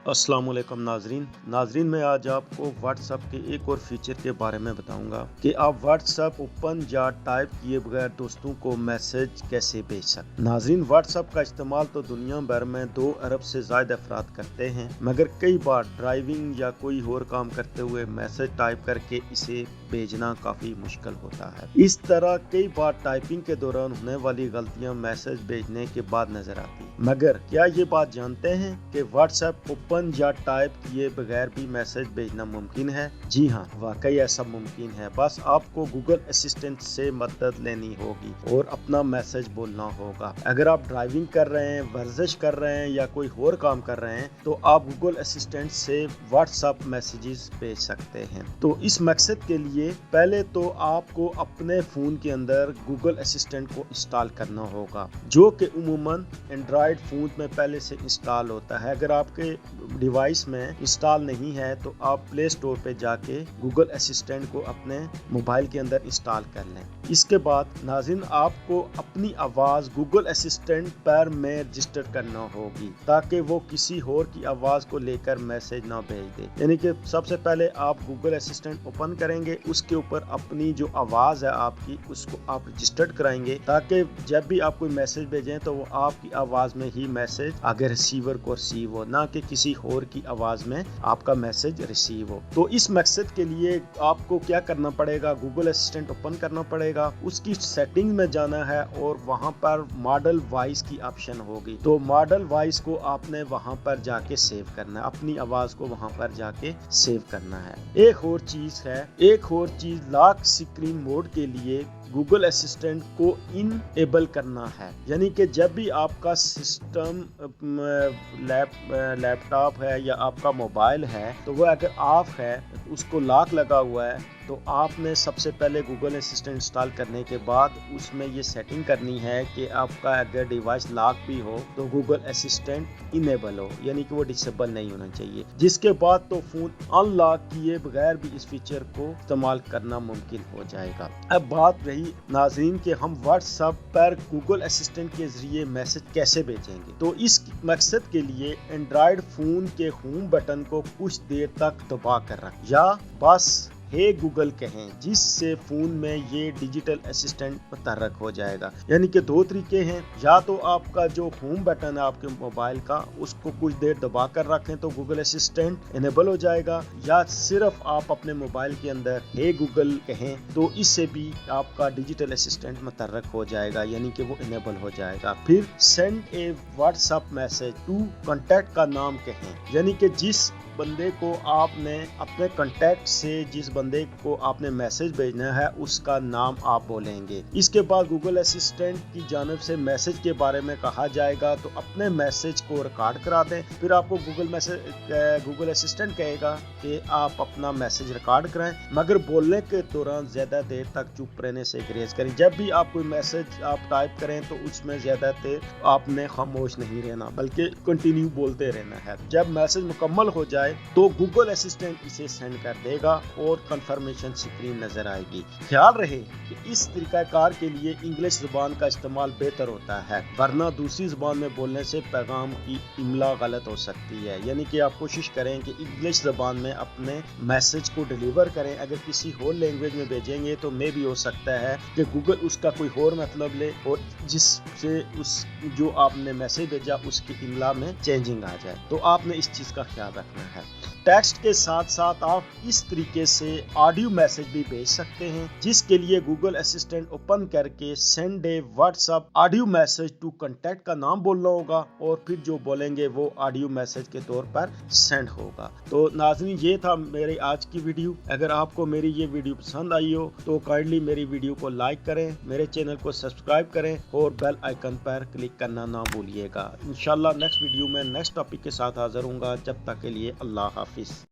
अस्सलाम वालेकुम नाजरीन मैं आज आपको व्हाट्सएप के एक और फीचर के बारे में बताऊंगा कि आप व्हाट्सएप ओपन या टाइप किए बगैर दोस्तों को मैसेज कैसे भेज सकते। नाजरीन व्हाट्सएप का इस्तेमाल तो दुनिया भर में 2 अरब से ज्यादा अफराद करते हैं, मगर कई बार ड्राइविंग या कोई और काम करते हुए मैसेज टाइप करके इसे भेजना काफी मुश्किल होता है। इस तरह कई बार टाइपिंग के दौरान होने वाली गलतियां मैसेज भेजने के बाद नजर आती। मगर क्या ये बात जानते हैं कि व्हाट्सएप ओपन या टाइप किए बगैर भी मैसेज भेजना मुमकिन है? जी हाँ, वाकई ऐसा मुमकिन है। बस आपको गूगल असिस्टेंट से मदद लेनी होगी और अपना मैसेज बोलना होगा। अगर आप ड्राइविंग कर रहे हैं, वर्जिश कर रहे हैं या कोई और काम कर रहे हैं तो आप गूगल असिस्टेंट से व्हाट्सएप मैसेजेस भेज सकते हैं। तो इस मकसद के लिए पहले तो आपको अपने फोन के अंदर गूगल असिस्टेंट को इंस्टॉल करना होगा, जो कि उमूमन एंड्रॉयड फोन में पहले से इंस्टॉल होता है। अगर आपके डिवाइस में इंस्टॉल नहीं है तो आप प्ले स्टोर पे जाके गूगल असिस्टेंट को अपने मोबाइल के अंदर इंस्टॉल कर लें। इसके बाद नाज़रीन आपको अपनी आवाज़ गूगल असिस्टेंट पर में रजिस्टर करना होगी ताकि वो किसी और की आवाज़ को लेकर मैसेज ना भेज दे। यानी कि सबसे पहले आप गूगल असिस्टेंट ओपन करेंगे, उसके ऊपर अपनी जो आवाज़ है आपकी उसको आप रजिस्टर्ड कराएंगे ताकि जब भी आप कोई मैसेज भेजें तो वो आपकी आवाज़ में ही मैसेज आगे रिसीवर को रिसीव हो, ना कि किसी और की आवाज़ में आपका मैसेज रिसीव हो। तो इस मकसद के लिए आपको क्या करना पड़ेगा, गूगल असिस्टेंट ओपन करना पड़ेगा, उसकी सेटिंग में जाना है और वहां पर मॉडल वॉइस की ऑप्शन होगी। तो मॉडल वॉइस को आपने वहां पर जाके सेव करना है, अपनी आवाज को वहां पर जाके सेव करना है। एक और चीज लॉक स्क्रीन मोड के लिए गूगल असिस्टेंट को इनेबल करना है। यानी कि जब भी आपका सिस्टम लैपटॉप है या आपका मोबाइल है तो वह अगर ऑफ है, उसको लॉक लगा हुआ है, तो आपने सबसे पहले गूगल असिस्टेंट इंस्टॉल करने के बाद उसमें ये सेटिंग करनी है कि आपका अगर डिवाइस लॉक भी हो तो गूगल असिस्टेंट इनेबल हो, यानी कि वो डिसेबल नहीं होना चाहिए। जिसके बाद तो फोन अनलॉक किए बगैर भी इस फीचर को इस्तेमाल करना मुमकिन हो जाएगा। अब बात रही नाज़रीन कि हम व्हाट्सएप पर गूगल असिस्टेंट के जरिए मैसेज कैसे भेजेंगे। तो इस मकसद के लिए एंड्रॉयड फोन के होम बटन को कुछ देर तक दबा कर रखें या बस हे गूगल कहें, जिससे फोन में ये डिजिटल असिस्टेंट मुतहर्रक हो जाएगा। यानी कि 2 तरीके हैं, या तो आपका जो होम बटन है आपके मोबाइल का उसको कुछ देर दबा कर रखें तो गूगल असिस्टेंट इनेबल हो जाएगा, या सिर्फ आप अपने मोबाइल के अंदर हे गूगल कहें तो इससे भी आपका डिजिटल असिस्टेंट मुतहर्रक हो जाएगा, यानी कि वो इनेबल हो जाएगा। फिर send a WhatsApp message to contact का नाम कहें, यानी कि जिस बंदे को आपने अपने कांटेक्ट से जिस बंदे को आपने मैसेज भेजना है उसका नाम आप बोलेंगे। इसके बाद गूगल असिस्टेंट की जानिब से मैसेज के बारे में कहा जाएगा तो अपने मैसेज को रिकॉर्ड करा दें। फिर आपको गूगल असिस्टेंट कहेगा कि आप अपना मैसेज रिकॉर्ड कराएं, मगर बोलने के दौरान ज्यादा देर तक चुप रहने से गुरेज करें। जब भी आप कोई मैसेज आप टाइप करें तो उसमें ज्यादा देर आपने खामोश नहीं रहना बल्कि कंटिन्यू बोलते रहना है। जब मैसेज मुकम्मल हो जाए तो गूगल असिस्टेंट इसे सेंड कर देगा और कंफर्मेशन स्क्रीन नजर आएगी। ख्याल रहे कि इस तरीकाकार के लिए इंग्लिश जुबान का इस्तेमाल बेहतर होता है, वरना दूसरी जुबान में बोलने से पैगाम की इमला गलत हो सकती है। यानी कि आप कोशिश करें कि इंग्लिश जुबान में अपने मैसेज को डिलीवर करें। अगर किसी और लैंग्वेज में भेजेंगे तो मे भी हो सकता है कि गूगल उसका कोई और मतलब ले और जिससे उस जो आपने मैसेज भेजा उसकी इमला में चेंजिंग आ जाए। तो आपने इस चीज का ख्याल रखना है। टेक्स्ट के साथ साथ आप इस तरीके से ऑडियो मैसेज भी भेज सकते हैं, जिसके लिए गूगल असिस्टेंट ओपन करके send a WhatsApp audio message to contact का नाम बोलना होगा और फिर जो बोलेंगे वो ऑडियो मैसेज के तौर पर सेंड होगा। तो नाज़रीन ये था मेरी आज की वीडियो। अगर आपको मेरी ये वीडियो पसंद आई हो तो काइंडली मेरी वीडियो को लाइक करें, मेरे चैनल को सब्सक्राइब करें और बेल आइकन पर क्लिक करना ना भूलिएगा। इंशाल्लाह नेक्स्ट वीडियो में नेक्स्ट टॉपिक के साथ हाजिर होऊंगा। जब तक के लिए अल्लाह हाफिज।